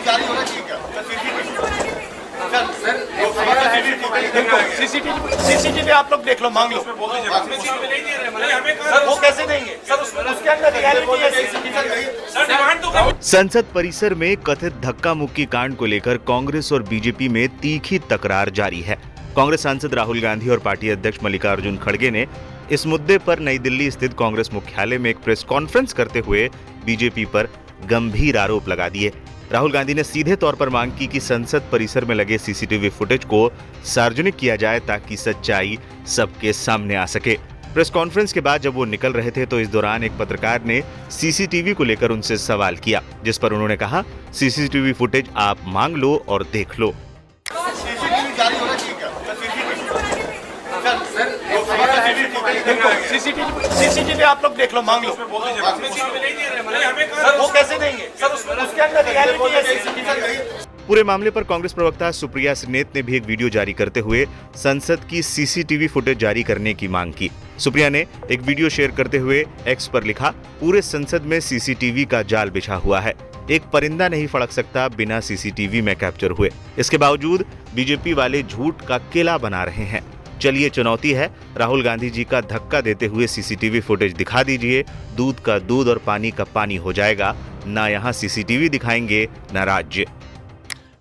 जारी होना चाहिए क्या? सीसीटीवी आप लोग देख लो, मांग लो। वो कैसे देंगे सर? उसके अंदर रियलिटी है सीसीटीवी। संसद परिसर में कथित धक्का मुक्की कांड को लेकर कांग्रेस और बीजेपी में तीखी तकरार जारी है। कांग्रेस सांसद राहुल गांधी और पार्टी अध्यक्ष मल्लिकार्जुन खड़गे ने इस मुद्दे पर नई दिल्ली स्थित कांग्रेस मुख्यालय में एक प्रेस कॉन्फ्रेंस करते हुए बीजेपी पर गंभीर आरोप लगा दिए। राहुल गांधी ने सीधे तौर पर मांग की कि संसद परिसर में लगे सीसीटीवी फुटेज को सार्वजनिक किया जाए ताकि सच्चाई सबके सामने आ सके। प्रेस कॉन्फ्रेंस के बाद जब वो निकल रहे थे तो इस दौरान एक पत्रकार ने सीसीटीवी को लेकर उनसे सवाल किया, जिस पर उन्होंने कहा, सीसीटीवी फुटेज आप मांग लो और देख लो। सीसीटीवी जारी होना चाहिए क्या? सीसीटीवी आप लोग देख लो, मांग लो। वो कैसे देंगे सर? उसके अंदर रियलिटी है सीसीटीवी। पूरे मामले पर कांग्रेस प्रवक्ता सुप्रिया सिनेत ने भी एक वीडियो जारी करते हुए संसद की सीसीटीवी फुटेज जारी करने की मांग की। सुप्रिया ने एक वीडियो शेयर करते हुए एक्स पर लिखा, पूरे संसद में सीसीटीवी का जाल बिछा हुआ है, एक परिंदा नहीं फड़क सकता बिना सीसीटीवी में कैप्चर हुए। इसके बावजूद बीजेपी वाले झूठ का किला बना रहे हैं। चलिए, चुनौती है, राहुल गांधी जी का धक्का देते हुए सीसीटीवी फुटेज दिखा दीजिए, दूध का दूध और पानी का पानी हो जाएगा। ना यहाँ सीसीटीवी दिखाएंगे न राज्य।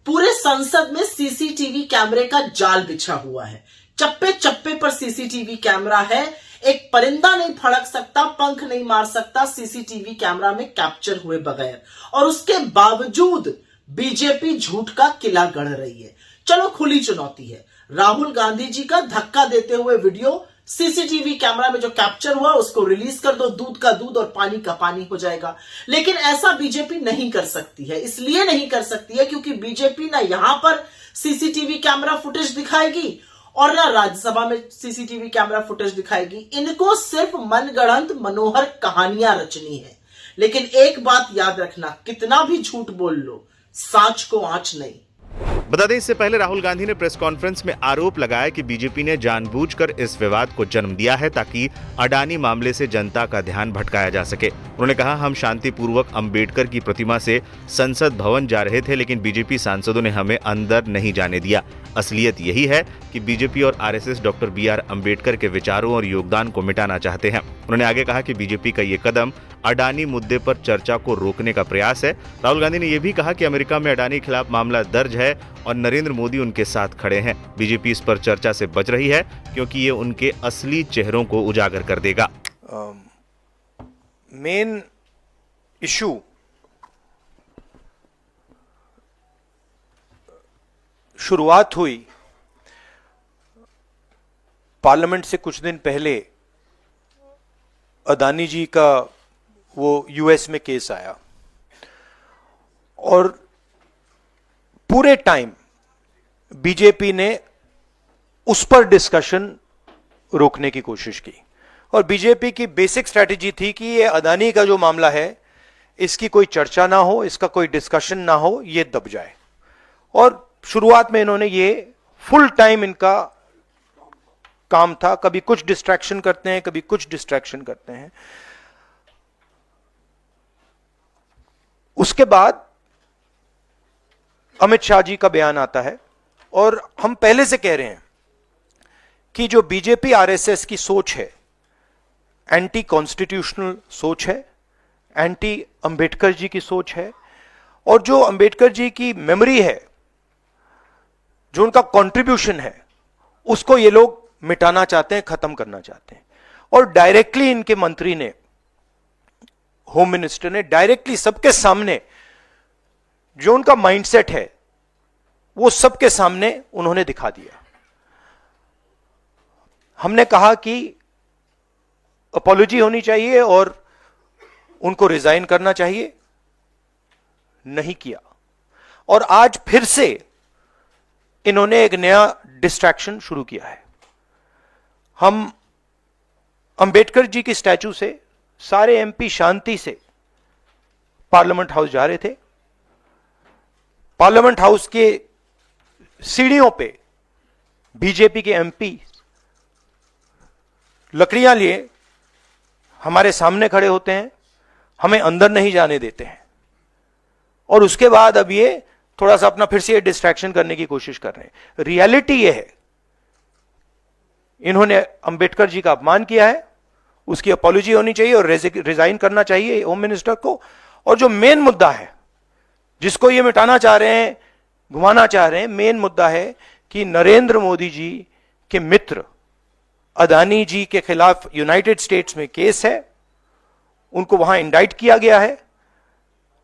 पूरे संसद में सीसीटीवी कैमरे का जाल बिछा हुआ है, चप्पे चप्पे पर सीसीटीवी कैमरा है, एक परिंदा नहीं फड़क सकता, पंख नहीं मार सकता सीसीटीवी कैमरा में कैप्चर हुए बगैर, और उसके बावजूद बीजेपी झूठ का किला गढ़ रही है। चलो, खुली चुनौती है, राहुल गांधी जी का धक्का देते हुए वीडियो सीसीटीवी कैमरा में जो कैप्चर हुआ उसको रिलीज कर दो, दूध का दूध और पानी का पानी हो जाएगा। लेकिन ऐसा बीजेपी नहीं कर सकती है। इसलिए नहीं कर सकती है क्योंकि बीजेपी ना यहां पर सीसीटीवी कैमरा फुटेज दिखाएगी और ना राज्यसभा में सीसीटीवी कैमरा फुटेज दिखाएगी। इनको सिर्फ मनगढ़ंत मनोहर कहानियां रचनी है। लेकिन एक बात याद रखना, कितना भी झूठ बोल लो, सांच को आंच नहीं। बता दें, इससे पहले राहुल गांधी ने प्रेस कॉन्फ्रेंस में आरोप लगाया कि बीजेपी ने जानबूझकर इस विवाद को जन्म दिया है ताकि अडानी मामले से जनता का ध्यान भटकाया जा सके। उन्होंने कहा, हम शांतिपूर्वक अंबेडकर की प्रतिमा से संसद भवन जा रहे थे, लेकिन बीजेपी सांसदों ने हमें अंदर नहीं जाने दिया। असलियत यही है कि बीजेपी और आरएसएस डॉक्टर BR अम्बेडकर के विचारों और योगदान को मिटाना चाहते हैं। उन्होंने आगे कहा कि बीजेपी का ये कदम अडानी मुद्दे पर चर्चा को रोकने का प्रयास है। राहुल गांधी ने यह भी कहा कि अमेरिका में अडानी के खिलाफ मामला दर्ज है और नरेंद्र मोदी उनके साथ खड़े हैं। बीजेपी इस पर चर्चा से बच रही है क्योंकि ये उनके असली चेहरों को उजागर कर देगा। मेन इशू शुरुआत हुई पार्लियामेंट से कुछ दिन पहले, अदानी जी का वो यूएस में केस आया और पूरे टाइम बीजेपी ने उस पर डिस्कशन रोकने की कोशिश की। और बीजेपी की बेसिक स्ट्रैटेजी थी कि ये अदानी का जो मामला है इसकी कोई चर्चा ना हो, इसका कोई डिस्कशन ना हो, ये दब जाए। और शुरुआत में इन्होंने ये फुल टाइम इनका काम था, कभी कुछ डिस्ट्रैक्शन करते हैं, कभी कुछ डिस्ट्रैक्शन करते हैं। उसके बाद अमित शाह जी का बयान आता है और हम पहले से कह रहे हैं कि जो बीजेपी आरएसएस की सोच है, एंटी कॉन्स्टिट्यूशनल सोच है, एंटी अंबेडकर जी की सोच है, और जो अंबेडकर जी की मेमोरी है, जो उनका कंट्रीब्यूशन है, उसको ये लोग मिटाना चाहते हैं, खत्म करना चाहते हैं। और डायरेक्टली इनके मंत्री ने, होम मिनिस्टर ने डायरेक्टली सबके सामने जो उनका माइंडसेट है वो सबके सामने उन्होंने दिखा दिया। हमने कहा कि अपॉलॉजी होनी चाहिए और उनको रिजाइन करना चाहिए, नहीं किया। और आज फिर से इन्होंने एक नया डिस्ट्रैक्शन शुरू किया है। हम अंबेडकर जी की स्टैचू से सारे एमपी शांति से पार्लियामेंट हाउस जा रहे थे। पार्लियामेंट हाउस के सीढ़ियों पे बीजेपी के एमपी लकड़ियां लिए हमारे सामने खड़े होते हैं, हमें अंदर नहीं जाने देते हैं। और उसके बाद अब ये थोड़ा सा अपना फिर से डिस्ट्रैक्शन करने की कोशिश कर रहे हैं। रियलिटी यह है, इन्होंने अंबेडकर जी का अपमान किया है, उसकी अपॉलॉजी होनी चाहिए और रिजाइन करना चाहिए होम मिनिस्टर को। और जो मेन मुद्दा है जिसको ये मिटाना चाह रहे हैं, घुमाना चाह रहे हैं, मेन मुद्दा है कि नरेंद्र मोदी जी के मित्र अदानी जी के खिलाफ यूनाइटेड स्टेट्स में केस है, उनको वहां इंडाइट किया गया है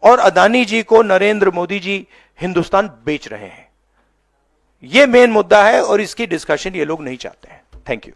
और अदानी जी को नरेंद्र मोदी जी हिंदुस्तान बेच रहे हैं। यह मेन मुद्दा है और इसकी डिस्कशन ये लोग नहीं चाहते हैं। Thank you.